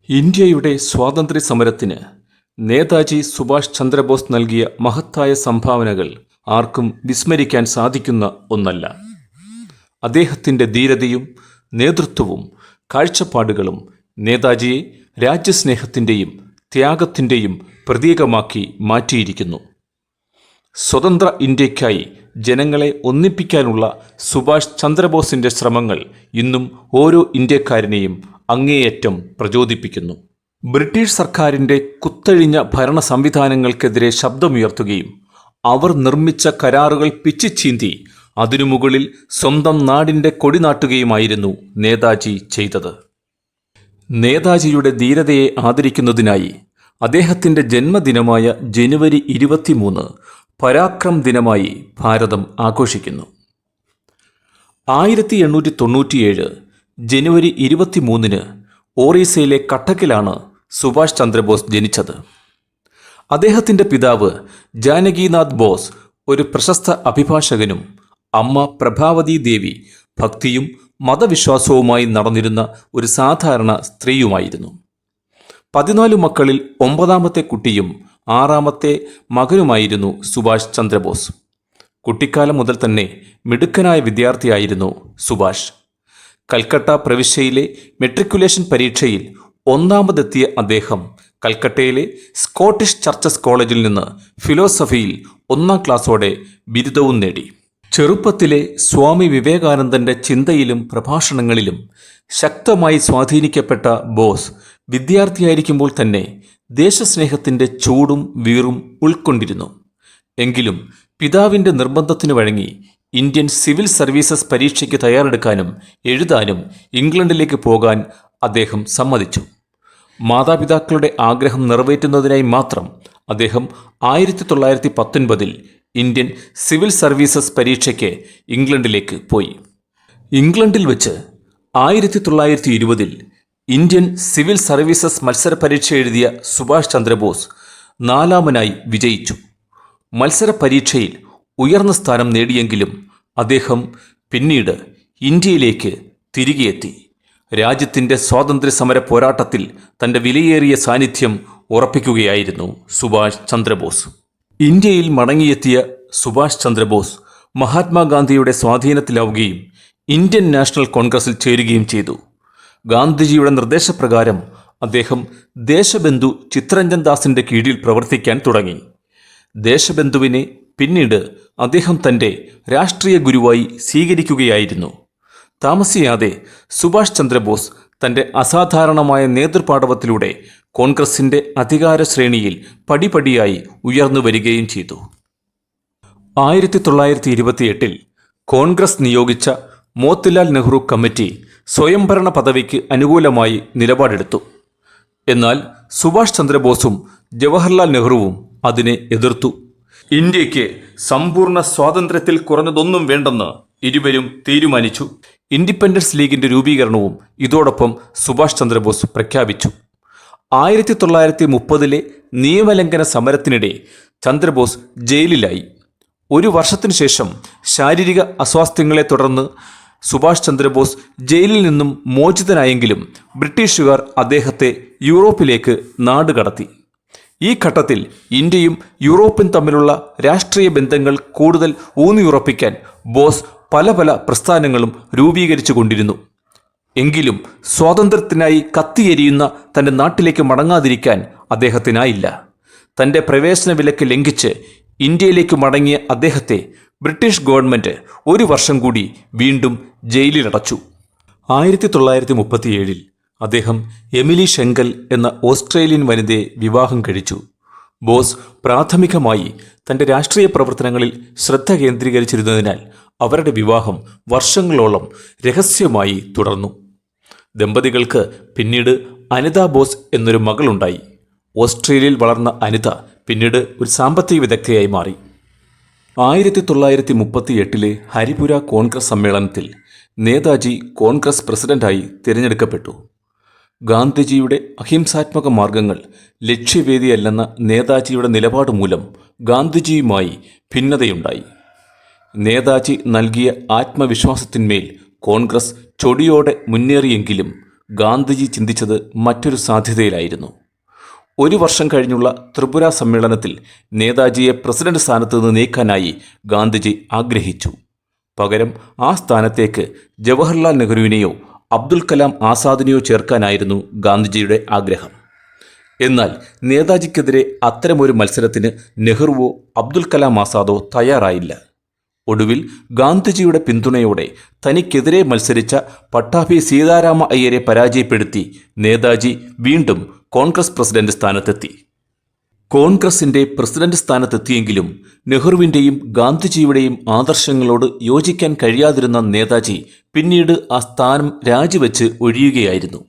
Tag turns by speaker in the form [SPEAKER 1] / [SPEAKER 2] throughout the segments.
[SPEAKER 1] ഇന്ത്യയുടെ സ്വാതന്ത്ര്യ സമരത്തിന് നേതാജി സുഭാഷ് ചന്ദ്രബോസ് നൽകിയ മഹത്തായ സംഭാവനകൾ ആർക്കും വിസ്മരിക്കാൻ സാധിക്കുന്ന ഒന്നല്ല. അദ്ദേഹത്തിൻ്റെ ധീരതയും നേതൃത്വവും കാഴ്ചപ്പാടുകളും നേതാജിയെ രാജ്യസ്നേഹത്തിൻ്റെയും ത്യാഗത്തിൻ്റെയും പ്രതീകമാക്കി മാറ്റിയിരിക്കുന്നു. സ്വതന്ത്ര ഇന്ത്യയ്ക്കായി ജനങ്ങളെ ഒന്നിപ്പിക്കാനുള്ള സുഭാഷ് ചന്ദ്രബോസിൻ്റെ ശ്രമങ്ങൾ ഇന്നും ഓരോ ഇന്ത്യക്കാരനെയും അങ്ങേയറ്റം പ്രചോദിപ്പിക്കുന്നു. ബ്രിട്ടീഷ് സർക്കാരിൻ്റെ കുത്തഴിഞ്ഞ ഭരണ സംവിധാനങ്ങൾക്കെതിരെ ശബ്ദമുയർത്തുകയും അവർ നിർമ്മിച്ച കരാറുകൾ പിച്ചിച്ചീന്തി അതിനു മുകളിൽ സ്വന്തം നാടിൻ്റെ കൊടിനാട്ടുകയുമായിരുന്നു നേതാജി ചെയ്തത്. നേതാജിയുടെ ധീരതയെ ആദരിക്കുന്നതിനായി അദ്ദേഹത്തിൻ്റെ ജന്മദിനമായ ജനുവരി 23 പരാക്രം ദിനമായി ഭാരതം ആഘോഷിക്കുന്നു. 1897 ജനുവരി 23 ഒറീസയിലെ കട്ടക്കിലാണ് സുഭാഷ് ചന്ദ്രബോസ് ജനിച്ചത്. അദ്ദേഹത്തിൻ്റെ പിതാവ് ജാനകിനാഥ് ബോസ് ഒരു പ്രശസ്ത അഭിഭാഷകനും അമ്മ പ്രഭാവതി ദേവി ഭക്തിയും മതവിശ്വാസവുമായി നടന്നിരുന്ന ഒരു സാധാരണ സ്ത്രീയുമായിരുന്നു. 14 മക്കളിൽ 9ാമത്തെ കുട്ടിയും 6ാമത്തെ മകനുമായിരുന്നു സുഭാഷ് ചന്ദ്രബോസ്. കുട്ടിക്കാലം മുതൽ തന്നെ മിടുക്കനായ വിദ്യാർത്ഥിയായിരുന്നു സുഭാഷ്. കൽക്കട്ട പ്രവിശ്യയിലെ മെട്രിക്കുലേഷൻ പരീക്ഷയിൽ 1ാമതെത്തിയ അദ്ദേഹം കൽക്കട്ടയിലെ സ്കോട്ടിഷ് ചർച്ചസ് കോളേജിൽ നിന്ന് ഫിലോസഫിയിൽ 1ാം ക്ലാസ്സോടെ ബിരുദവും നേടി. ചെറുപ്പത്തിലെ സ്വാമി വിവേകാനന്ദൻ്റെ ചിന്തയിലും പ്രഭാഷണങ്ങളിലും ശക്തമായി സ്വാധീനിക്കപ്പെട്ട ബോസ് വിദ്യാർത്ഥിയായിരിക്കുമ്പോൾ തന്നെ ദേശസ്നേഹത്തിൻ്റെ ചൂടും വീറും ഉൾക്കൊണ്ടിരുന്നു. എങ്കിലും പിതാവിൻ്റെ നിർബന്ധത്തിനു വഴങ്ങി ഇന്ത്യൻ സിവിൽ സർവീസസ് പരീക്ഷയ്ക്ക് തയ്യാറെടുക്കാനും എഴുതാനും ഇംഗ്ലണ്ടിലേക്ക് പോകാൻ അദ്ദേഹം സമ്മതിച്ചു. മാതാപിതാക്കളുടെ ആഗ്രഹം നിറവേറ്റുന്നതിനായി മാത്രം അദ്ദേഹം 1919 ഇന്ത്യൻ സിവിൽ സർവീസസ് പരീക്ഷയ്ക്ക് ഇംഗ്ലണ്ടിലേക്ക് പോയി. ഇംഗ്ലണ്ടിൽ വെച്ച് 1920 ഇന്ത്യൻ സിവിൽ സർവീസസ് മത്സര പരീക്ഷ എഴുതിയ സുഭാഷ് ചന്ദ്രബോസ് 4ാമനായി വിജയിച്ചു. മത്സര പരീക്ഷയിൽ ഉയർന്ന സ്ഥാനം നേടിയെങ്കിലും അദ്ദേഹം പിന്നീട് ഇന്ത്യയിലേക്ക് തിരികെ എത്തി. രാജ്യത്തിൻ്റെ സ്വാതന്ത്ര്യ സമര പോരാട്ടത്തിൽ തൻ്റെ വിലയേറിയ സാന്നിധ്യം ഉറപ്പിക്കുകയായിരുന്നു സുഭാഷ് ചന്ദ്രബോസ്. ഇന്ത്യയിൽ മടങ്ങിയെത്തിയ സുഭാഷ് ചന്ദ്രബോസ് മഹാത്മാഗാന്ധിയുടെ സ്വാധീനത്തിലാവുകയും ഇന്ത്യൻ നാഷണൽ കോൺഗ്രസിൽ ചേരുകയും ചെയ്തു. ഗാന്ധിജിയുടെ നിർദ്ദേശപ്രകാരം അദ്ദേഹം ദേശബന്ധു ചിത്തരഞ്ജൻ ദാസിൻ്റെ കീഴിൽ പ്രവർത്തിക്കാൻ തുടങ്ങി. ദേശബന്ധുവിനെ പിന്നീട് അദ്ദേഹം തൻ്റെ രാഷ്ട്രീയ ഗുരുവായി സ്വീകരിക്കുകയായിരുന്നു. താമസിയാതെ സുഭാഷ് ചന്ദ്രബോസ് തൻ്റെ അസാധാരണമായ നേതൃപാടവത്തിലൂടെ കോൺഗ്രസിൻ്റെ അധികാര ശ്രേണിയിൽ പടിപടിയായി ഉയർന്നു വരികയും ചെയ്തു. 1928 കോൺഗ്രസ് നിയോഗിച്ച മോത്തിലാൽ നെഹ്റു കമ്മിറ്റി സ്വയംഭരണ പദവിക്ക് അനുകൂലമായി നിലപാടെടുത്തു. എന്നാൽ സുഭാഷ് ചന്ദ്രബോസും ജവഹർലാൽ നെഹ്റുവും അതിനെ എതിർത്തു. ഇന്ത്യക്ക് സമ്പൂർണ്ണ സ്വാതന്ത്ര്യത്തിൽ കുറഞ്ഞതൊന്നും വേണ്ടെന്ന് ഇരുവരും തീരുമാനിച്ചു. ഇൻഡിപെൻഡൻസ് ലീഗിൻ്റെ രൂപീകരണവും ഇതോടൊപ്പം സുഭാഷ് ചന്ദ്രബോസ് പ്രഖ്യാപിച്ചു. 1930 നിയമലംഘന സമരത്തിനിടെ ചന്ദ്രബോസ് ജയിലിലായി. 1 വർഷത്തിനു ശേഷം ശാരീരിക അസ്വാസ്ഥ്യങ്ങളെ തുടർന്ന് സുഭാഷ് ചന്ദ്രബോസ് ജയിലിൽ നിന്നും മോചിതനായെങ്കിലും ബ്രിട്ടീഷുകാർ അദ്ദേഹത്തെ യൂറോപ്പിലേക്ക് നാടുകടത്തി. ഈ ഘട്ടത്തിൽ ഇന്ത്യയും യൂറോപ്പും തമ്മിലുള്ള രാഷ്ട്രീയ ബന്ധങ്ങൾ കൂടുതൽ ഊന്നിയുറപ്പിക്കാൻ ബോസ് പല പ്രസ്ഥാനങ്ങളും രൂപീകരിച്ചു കൊണ്ടിരുന്നു. എങ്കിലും സ്വാതന്ത്ര്യത്തിനായി കത്തിയെരിയുന്ന തൻ്റെ നാട്ടിലേക്ക് മടങ്ങാതിരിക്കാൻ അദ്ദേഹത്തിനായില്ല. തൻ്റെ പ്രവേശന വിലക്ക് ലംഘിച്ച് ഇന്ത്യയിലേക്ക് മടങ്ങിയ അദ്ദേഹത്തെ ബ്രിട്ടീഷ് ഗവൺമെൻറ് 1 വർഷം കൂടി വീണ്ടും ജയിലിലടച്ചു. 1937 അദ്ദേഹം എമിലി ഷെങ്കൽ എന്ന ഓസ്ട്രേലിയൻ വനിതയെ വിവാഹം കഴിച്ചു. ബോസ് പ്രാഥമികമായി തൻ്റെ രാഷ്ട്രീയ പ്രവർത്തനങ്ങളിൽ ശ്രദ്ധ കേന്ദ്രീകരിച്ചിരുന്നതിനാൽ അവരുടെ വിവാഹം വർഷങ്ങളോളം രഹസ്യമായി തുടർന്നു. ദമ്പതികൾക്ക് പിന്നീട് അനിത ബോസ് എന്നൊരു മകളുണ്ടായി. ഓസ്ട്രേലിയയിൽ വളർന്ന അനിത പിന്നീട് ഒരു സാമ്പത്തിക വിദഗ്ധയായി മാറി. 1938 ഹരിപുര കോൺഗ്രസ് സമ്മേളനത്തിൽ നേതാജി കോൺഗ്രസ് പ്രസിഡന്റായി തിരഞ്ഞെടുക്കപ്പെട്ടു. ഗാന്ധിജിയുടെ അഹിംസാത്മക മാർഗങ്ങൾ ലക്ഷ്യവേദിയല്ലെന്ന നേതാജിയുടെ നിലപാട് മൂലം ഗാന്ധിജിയുമായി ഭിന്നതയുണ്ടായി. നേതാജി നൽകിയ ആത്മവിശ്വാസത്തിന്മേൽ കോൺഗ്രസ് ചൊടിയോടെ മുന്നേറിയെങ്കിലും ഗാന്ധിജി ചിന്തിച്ചത് മറ്റൊരു സാധ്യതയിലായിരുന്നു. ഒരു വർഷം കഴിഞ്ഞുള്ള ത്രിപുര സമ്മേളനത്തിൽ നേതാജിയെ പ്രസിഡന്റ് സ്ഥാനത്ത് നിന്ന് നീക്കാനായി ഗാന്ധിജി ആഗ്രഹിച്ചു. പകരം ആ സ്ഥാനത്തേക്ക് ജവഹർലാൽ നെഹ്റുവിനെയോ അബ്ദുൽ കലാം ആസാദിനെയോ ചേർക്കാനായിരുന്നു ഗാന്ധിജിയുടെ ആഗ്രഹം. എന്നാൽ നേതാജിക്കെതിരെ അത്തരമൊരു മത്സരത്തിന് നെഹ്റുവോ അബ്ദുൽ കലാം ആസാദോ തയ്യാറായില്ല. ഒടുവിൽ ഗാന്ധിജിയുടെ പിന്തുണയോടെ തനിക്കെതിരെ മത്സരിച്ച പട്ടാഭി സീതാരാമ അയ്യരെ പരാജയപ്പെടുത്തി നേതാജി വീണ്ടും കോൺഗ്രസ് പ്രസിഡന്റ് സ്ഥാനത്തെത്തി. കോൺഗ്രസിന്റെ പ്രസിഡന്റ് സ്ഥാനത്തെത്തിയെങ്കിലും നെഹ്റുവിൻ്റെയും ഗാന്ധിജിയുടെയും ആദർശങ്ങളോട് യോജിക്കാൻ കഴിയാതിരുന്ന നേതാജി പിന്നീട് ആ സ്ഥാനം രാജിവെച്ച് ഒഴിയുകയായിരുന്നു.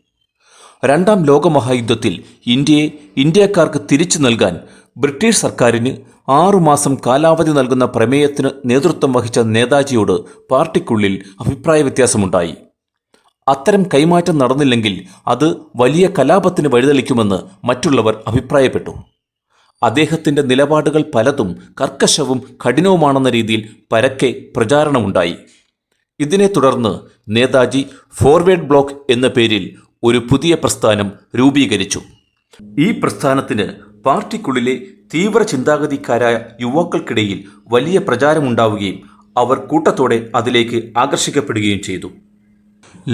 [SPEAKER 1] രണ്ടാം ലോകമഹായുദ്ധത്തിൽ ഇന്ത്യയെ ഇന്ത്യക്കാർക്ക് തിരിച്ചു നൽകാൻ ബ്രിട്ടീഷ് സർക്കാരിന് 6 മാസം കാലാവധി നൽകുന്ന പ്രമേയത്തിന് നേതൃത്വം വഹിച്ച നേതാജിയോട് പാർട്ടിക്കുള്ളിൽ അഭിപ്രായ വ്യത്യാസമുണ്ടായി. അത്തരം കൈമാറ്റം നടന്നില്ലെങ്കിൽ അത് വലിയ കലാപത്തിന് വഴിതെളിക്കുമെന്ന് മറ്റുള്ളവർ അഭിപ്രായപ്പെട്ടു. അദ്ദേഹത്തിൻ്റെ നിലപാടുകൾ പലതും കർക്കശവും കഠിനവുമാണെന്ന രീതിയിൽ പരക്കെ പ്രചാരണമുണ്ടായി. ഇതിനെ തുടർന്ന് നേതാജി ഫോർവേഡ് ബ്ലോക്ക് എന്ന പേരിൽ ഒരു പുതിയ പ്രസ്ഥാനം രൂപീകരിച്ചു. ഈ പ്രസ്ഥാനത്തിന് പാർട്ടിക്കുള്ളിലെ തീവ്ര ചിന്താഗതിക്കാരായ യുവാക്കൾക്കിടയിൽ വലിയ പ്രചാരമുണ്ടാവുകയും അവർ കൂട്ടത്തോടെ അതിലേക്ക് ആകർഷിക്കപ്പെടുകയും ചെയ്തു.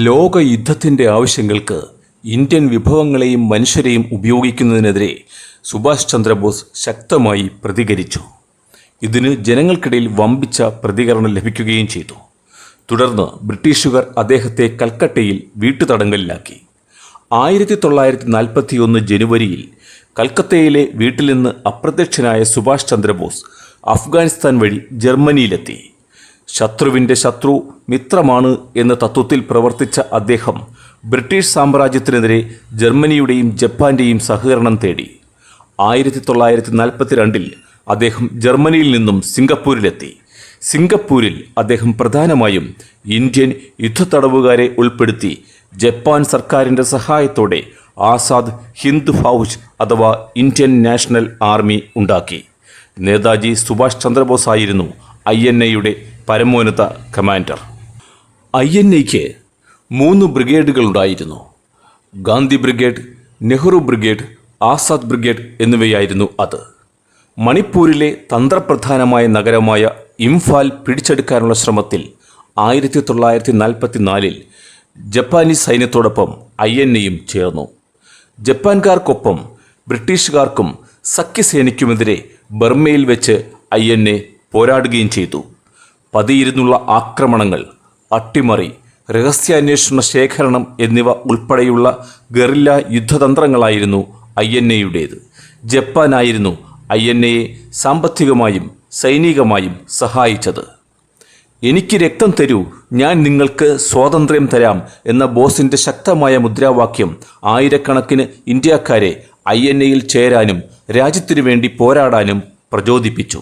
[SPEAKER 1] ലോകയുദ്ധത്തിൻ്റെ ആവശ്യങ്ങൾക്ക് ഇന്ത്യൻ വിഭവങ്ങളെയും മനുഷ്യരെയും ഉപയോഗിക്കുന്നതിനെതിരെ സുഭാഷ് ചന്ദ്രബോസ് ശക്തമായി പ്രതികരിച്ചു. ഇതിന് ജനങ്ങൾക്കിടയിൽ വമ്പിച്ച പ്രതികരണം ലഭിക്കുകയും ചെയ്തു. തുടർന്ന് ബ്രിട്ടീഷുകാർ അദ്ദേഹത്തെ കൽക്കട്ടയിൽ വീട്ടുതടങ്കലിലാക്കി. 1941 ജനുവരിയിൽ കൽക്കത്തയിലെ വീട്ടിൽ നിന്ന് അപ്രത്യക്ഷനായ സുഭാഷ് ചന്ദ്രബോസ് അഫ്ഗാനിസ്ഥാൻ വഴി ജർമ്മനിയിലെത്തി. ശത്രുവിൻ്റെ ശത്രു മിത്രമാണ് എന്ന തത്വത്തിൽ പ്രവർത്തിച്ച അദ്ദേഹം ബ്രിട്ടീഷ് സാമ്രാജ്യത്തിനെതിരെ ജർമ്മനിയുടെയും ജപ്പാന്റെയും സഹകരണം തേടി. 1942 അദ്ദേഹം ജർമ്മനിയിൽ നിന്നും സിംഗപ്പൂരിലെത്തി. സിംഗപ്പൂരിൽ അദ്ദേഹം പ്രധാനമായും ഇന്ത്യൻ യുദ്ധത്തടവുകാരെ ഉൾപ്പെടുത്തി ജപ്പാൻ സർക്കാരിൻ്റെ സഹായത്തോടെ ആസാദ് ഹിന്ദ് ഫൗജ് അഥവാ ഇന്ത്യൻ നാഷണൽ ആർമി ഉണ്ടാക്കി. നേതാജി സുഭാഷ് ചന്ദ്രബോസ് ആയിരുന്നു INA-യുടെ പരമോന്നത കമാൻഡർ. INA-ക്ക് 3 ബ്രിഗേഡുകളുണ്ടായിരുന്നു. Gandhi brigade, Nehru brigade, Azad brigade എന്നിവയായിരുന്നു അത്. മണിപ്പൂരിലെ തന്ത്രപ്രധാനമായ നഗരമായ ഇംഫാൽ പിടിച്ചെടുക്കാനുള്ള ശ്രമത്തിൽ 1944 ജപ്പാനീസ് സൈന്യത്തോടൊപ്പം INA-യും ചേർന്നു. ജപ്പാൻകാർക്കൊപ്പം ബ്രിട്ടീഷുകാർക്കും സഖ്യസേനയ്ക്കുമെതിരെ ബർമയിൽ വെച്ച് INA പോരാടുകയും ചെയ്തു. പതിയിരുന്നുള്ള ആക്രമണങ്ങൾ, അട്ടിമറി, രഹസ്യാന്വേഷണ ശേഖരണം എന്നിവ ഉൾപ്പെടെയുള്ള ഗറില്ല യുദ്ധതന്ത്രങ്ങളായിരുന്നു INA-യുടേത്. ജപ്പാനായിരുന്നു INA-യെ സാമ്പത്തികമായും സൈനികമായും സഹായിച്ചത്. എനിക്ക് രക്തം തരൂ, ഞാൻ നിങ്ങൾക്ക് സ്വാതന്ത്ര്യം തരാം എന്ന ബോസിൻ്റെ ശക്തമായ മുദ്രാവാക്യം ആയിരക്കണക്കിന് ഇന്ത്യക്കാരെ INA-യിൽ ചേരാനും രാജ്യത്തിനു വേണ്ടി പോരാടാനും പ്രചോദിപ്പിച്ചു.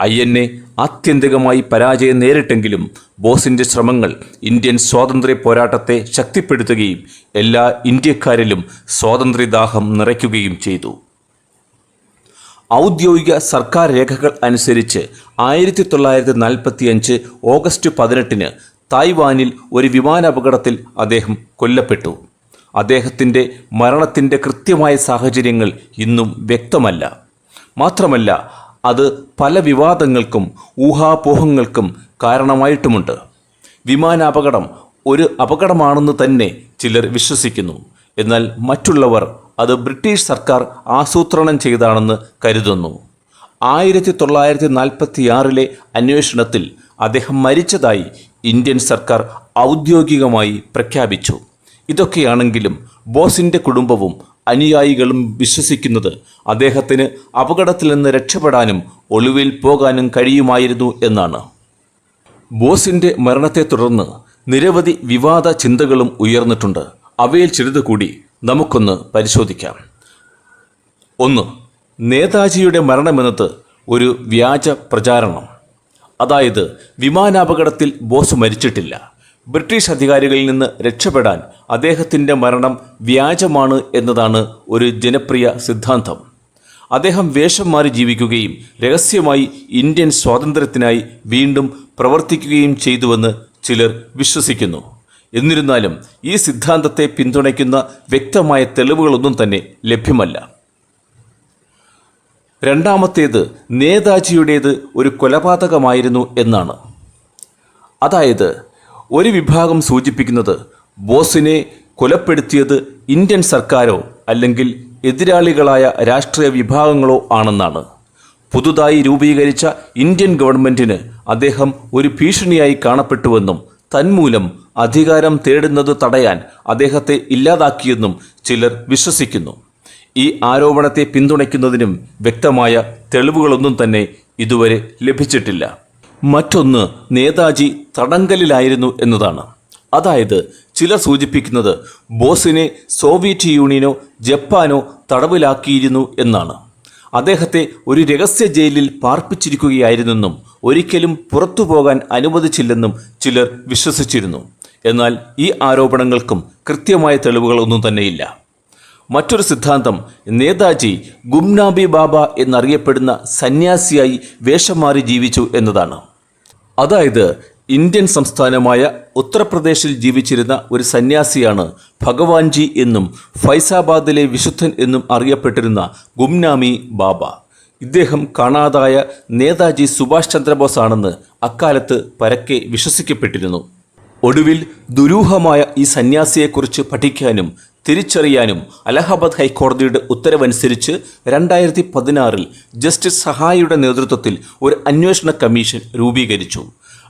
[SPEAKER 1] INA ആത്യന്തികമായി പരാജയം നേരിട്ടെങ്കിലും ബോസിൻ്റെ ശ്രമങ്ങൾ ഇന്ത്യൻ സ്വാതന്ത്ര്യ പോരാട്ടത്തെ ശക്തിപ്പെടുത്തുകയും എല്ലാ ഇന്ത്യക്കാരിലും സ്വാതന്ത്ര്യദാഹം നിറയ്ക്കുകയും ചെയ്തു. ഔദ്യോഗിക സർക്കാർ രേഖകൾ അനുസരിച്ച് 1945 ഓഗസ്റ്റ് 18 തായ്വാനിൽ ഒരു വിമാനാപകടത്തിൽ അദ്ദേഹം കൊല്ലപ്പെട്ടു. അദ്ദേഹത്തിൻ്റെ മരണത്തിൻ്റെ കൃത്യമായ സാഹചര്യങ്ങൾ ഇന്നും വ്യക്തമല്ല. മാത്രമല്ല, അത് പല വിവാദങ്ങൾക്കും ഊഹാപോഹങ്ങൾക്കും കാരണമായിട്ടുമുണ്ട്. വിമാനാപകടം ഒരു അപകടമാണെന്ന് തന്നെ ചിലർ വിശ്വസിക്കുന്നു. എന്നാൽ മറ്റുള്ളവർ അത് ബ്രിട്ടീഷ് സർക്കാർ ആസൂത്രണം ചെയ്താണെന്ന് കരുതുന്നു. 1946 അന്വേഷണത്തിൽ അദ്ദേഹം മരിച്ചതായി ഇന്ത്യൻ സർക്കാർ ഔദ്യോഗികമായി പ്രഖ്യാപിച്ചു. ഇതൊക്കെയാണെങ്കിലും ബോസിൻ്റെ കുടുംബവും അനുയായികളും വിശ്വസിക്കുന്നത് അദ്ദേഹത്തിന് അപകടത്തിൽ നിന്ന് രക്ഷപ്പെടാനും ഒളിവിൽ പോകാനും കഴിയുമായിരുന്നു എന്നാണ്. ബോസിൻ്റെ മരണത്തെ തുടർന്ന് നിരവധി വിവാദ ചിന്തകളും ഉയർന്നിട്ടുണ്ട്. അവയിൽ ചിലത് കൂടി നമുക്കൊന്ന് പരിശോധിക്കാം. 1. നേതാജിയുടെ മരണമെന്നത് ഒരു വ്യാജ പ്രചാരണം. അതായത് വിമാനാപകടത്തിൽ ബോസ് മരിച്ചിട്ടില്ല. ബ്രിട്ടീഷ് അധികാരികളിൽ നിന്ന് രക്ഷപ്പെടാൻ അദ്ദേഹത്തിൻ്റെ മരണം വ്യാജമാണ് എന്നതാണ് ഒരു ജനപ്രിയ സിദ്ധാന്തം. അദ്ദേഹം വേഷം മാറി ജീവിക്കുകയും രഹസ്യമായി ഇന്ത്യൻ സ്വാതന്ത്ര്യത്തിനായി വീണ്ടും പ്രവർത്തിക്കുകയും ചെയ്തുവെന്ന് ചിലർ വിശ്വസിക്കുന്നു. എന്നിരുന്നാലും ഈ സിദ്ധാന്തത്തെ പിന്തുണയ്ക്കുന്ന വ്യക്തമായ തെളിവുകളൊന്നും തന്നെ ലഭ്യമല്ല. രണ്ടാമത്തേത് നേതാജിയുടേത് ഒരു കൊലപാതകമായിരുന്നു എന്നാണ്. അതായത് ഒരു വിഭാഗം സൂചിപ്പിക്കുന്നത് ബോസിനെ കൊലപ്പെടുത്തിയത് ഇന്ത്യൻ സർക്കാരോ അല്ലെങ്കിൽ എതിരാളികളായ രാഷ്ട്രീയ വിഭാഗങ്ങളോ ആണെന്നാണ്. പുതുതായി രൂപീകരിച്ച ഇന്ത്യൻ ഗവൺമെന്റിന് അദ്ദേഹം ഒരു ഭീഷണിയായി കാണപ്പെട്ടുവെന്നും തന്മൂലം അധികാരം തേടുന്നത് തടയാൻ അദ്ദേഹത്തെ ഇല്ലാതാക്കിയെന്നും ചിലർ വിശ്വസിക്കുന്നു. ഈ ആരോപണത്തെ പിന്തുണയ്ക്കുന്നതിനും വ്യക്തമായ തെളിവുകളൊന്നും തന്നെ ഇതുവരെ ലഭിച്ചിട്ടില്ല. മറ്റൊന്ന് നേതാജി തടങ്കലിലായിരുന്നു എന്നതാണ്. അതായത് ചിലർ സൂചിപ്പിക്കുന്നത് ബോസിനെ സോവിയറ്റ് യൂണിയനോ ജപ്പാനോ തടവിലാക്കിയിരുന്നു എന്നാണ്. അദ്ദേഹത്തെ ഒരു രഹസ്യ ജയിലിൽ പാർപ്പിച്ചിരിക്കുകയായിരുന്നെന്നും ഒരിക്കലും പുറത്തു പോകാൻ അനുവദിച്ചില്ലെന്നും ചിലർ വിശ്വസിച്ചിരുന്നു. എന്നാൽ ഈ ആരോപണങ്ങൾക്കും കൃത്യമായ തെളിവുകളൊന്നും തന്നെയില്ല. മറ്റൊരു സിദ്ധാന്തം നേതാജി ഗുംനാബി ബാബ എന്നറിയപ്പെടുന്ന സന്യാസിയായി വേഷം മാറി ജീവിച്ചു എന്നതാണ്. അതായത് ഇന്ത്യൻ സംസ്ഥാനമായ ഉത്തർപ്രദേശിൽ ജീവിച്ചിരുന്ന ഒരു സന്യാസിയാണ് ഭഗവാൻജി എന്നും ഫൈസാബാദിലെ വിശുദ്ധൻ എന്നും അറിയപ്പെട്ടിരുന്ന ഗുംനാമി ബാബ. ഇദ്ദേഹം കാണാതായ നേതാജി സുഭാഷ് ചന്ദ്രബോസ് ആണെന്ന് അക്കാലത്ത് പരക്കെ വിശ്വസിക്കപ്പെട്ടിരുന്നു. ഒടുവിൽ ദുരൂഹമായ ഈ സന്യാസിയെക്കുറിച്ച് പഠിക്കാനും തിരിച്ചറിയാനും അലഹബാദ് ഹൈക്കോടതിയുടെ ഉത്തരവനുസരിച്ച് 2016 ജസ്റ്റിസ് സഹായിയുടെ നേതൃത്വത്തിൽ ഒരു അന്വേഷണ കമ്മീഷൻ രൂപീകരിച്ചു.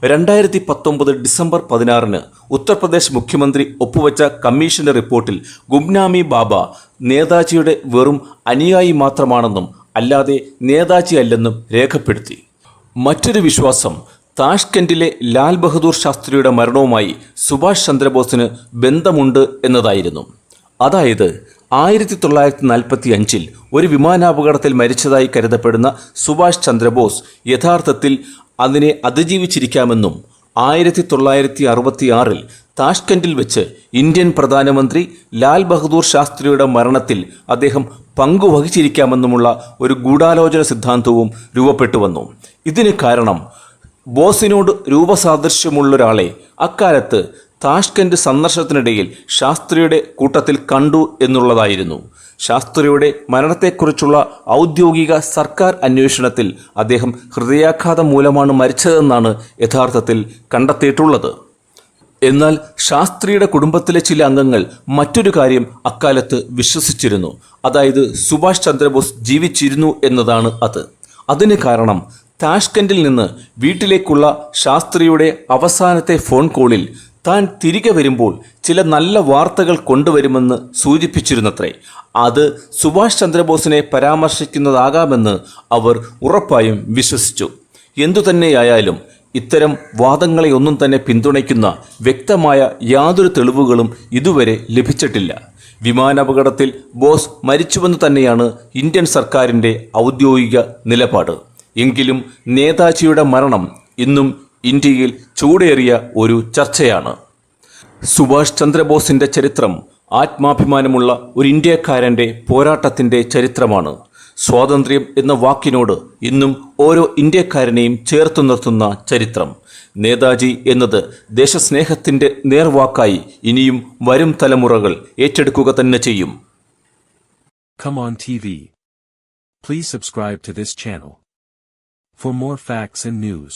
[SPEAKER 1] 2019 ഡിസംബർ 16 ഉത്തർപ്രദേശ് മുഖ്യമന്ത്രി ഒപ്പുവെച്ച കമ്മീഷന്റെ റിപ്പോർട്ടിൽ ഗുംനാമി ബാബ നേതാജിയുടെ വെറും അനുയായി മാത്രമാണെന്നും അല്ലാതെ നേതാജി അല്ലെന്നും രേഖപ്പെടുത്തി. മറ്റൊരു വിശ്വാസം താഷ്കെൻഡിലെ ലാൽ ബഹദൂർ ശാസ്ത്രിയുടെ മരണവുമായി സുഭാഷ് ചന്ദ്രബോസിന് ബന്ധമുണ്ട് എന്നതായിരുന്നു. അതായത് 1945 ഒരു വിമാനാപകടത്തിൽ മരിച്ചതായി കരുതപ്പെടുന്ന സുഭാഷ് ചന്ദ്രബോസ് യഥാർത്ഥത്തിൽ അതിനെ അതിജീവിച്ചിരിക്കാമെന്നും 1966 താഷ്കെൻഡിൽ വെച്ച് ഇന്ത്യൻ പ്രധാനമന്ത്രി ലാൽ ബഹദൂർ ശാസ്ത്രിയുടെ മരണത്തിൽ അദ്ദേഹം പങ്കുവഹിച്ചിരിക്കാമെന്നുമുള്ള ഒരു ഗൂഢാലോചന സിദ്ധാന്തവും രൂപപ്പെട്ടു വന്നു. ഇതിന് കാരണം ബോസിനോട് രൂപസാദൃശ്യമുള്ളൊരാളെ അക്കാലത്ത് താഷ്കെൻഡ് സന്ദർശനത്തിനിടയിൽ ശാസ്ത്രിയുടെ കൂട്ടത്തിൽ കണ്ടു എന്നുള്ളതായിരുന്നു. ശാസ്ത്രിയുടെ മരണത്തെക്കുറിച്ചുള്ള ഔദ്യോഗിക സർക്കാർ അന്വേഷണത്തിൽ അദ്ദേഹം ഹൃദയാഘാതം മൂലമാണ് മരിച്ചതെന്നാണ് യഥാർത്ഥത്തിൽ കണ്ടെത്തിയിട്ടുള്ളത്. എന്നാൽ ശാസ്ത്രിയുടെ കുടുംബത്തിലെ ചില അംഗങ്ങൾ മറ്റൊരു കാര്യം അക്കാലത്ത് വിശ്വസിച്ചിരുന്നു. അതായത് സുഭാഷ് ചന്ദ്രബോസ് ജീവിച്ചിരുന്നു എന്നതാണ് അത്. അതിന് കാരണം താഷ്കെൻഡിൽ നിന്ന് വീട്ടിലേക്കുള്ള ശാസ്ത്രിയുടെ അവസാനത്തെ ഫോൺ കോളിൽ താൻ തിരികെ വരുമ്പോൾ ചില നല്ല വാർത്തകൾ കൊണ്ടുവരുമെന്ന് സൂചിപ്പിച്ചിരുന്നത്രേ. അത് സുഭാഷ് ചന്ദ്രബോസിനെ പരാമർശിക്കുന്നതാകാമെന്ന് അവർ ഉറപ്പായും വിശ്വസിച്ചു. എന്തുതന്നെയായാലും ഇത്തരം വാദങ്ങളെയൊന്നും തന്നെ പിന്തുണയ്ക്കുന്ന വ്യക്തമായ യാതൊരു തെളിവുകളും ഇതുവരെ ലഭിച്ചിട്ടില്ല. വിമാനാപകടത്തിൽ ബോസ് മരിച്ചുവെന്ന് തന്നെയാണ് ഇന്ത്യൻ സർക്കാരിൻ്റെ ഔദ്യോഗിക നിലപാട്. എങ്കിലും നേതാജിയുടെ മരണം ഇന്നും ഇന്ത്യയിൽ ചൂടേറിയ ഒരു ചർച്ചയാണ്. സുഭാഷ് ചന്ദ്രബോസിൻ്റെ ചരിത്രം ആത്മാഭിമാനമുള്ള ഒരു ഇന്ത്യക്കാരൻ്റെ പോരാട്ടത്തിൻ്റെ ചരിത്രമാണ്. സ്വാതന്ത്ര്യം എന്ന വാക്കിനോട് ഇന്നും ഓരോ ഇന്ത്യക്കാരനെയും ചേർത്ത് നിർത്തുന്ന ചരിത്രം. നേതാജി എന്നത് ദേശസ്നേഹത്തിൻ്റെ നേർവാക്കായി ഇനിയും വരും തലമുറകൾ ഏറ്റെടുക്കുക തന്നെ ചെയ്യും.
[SPEAKER 2] Come on TV. Please subscribe to this channel for more facts and news.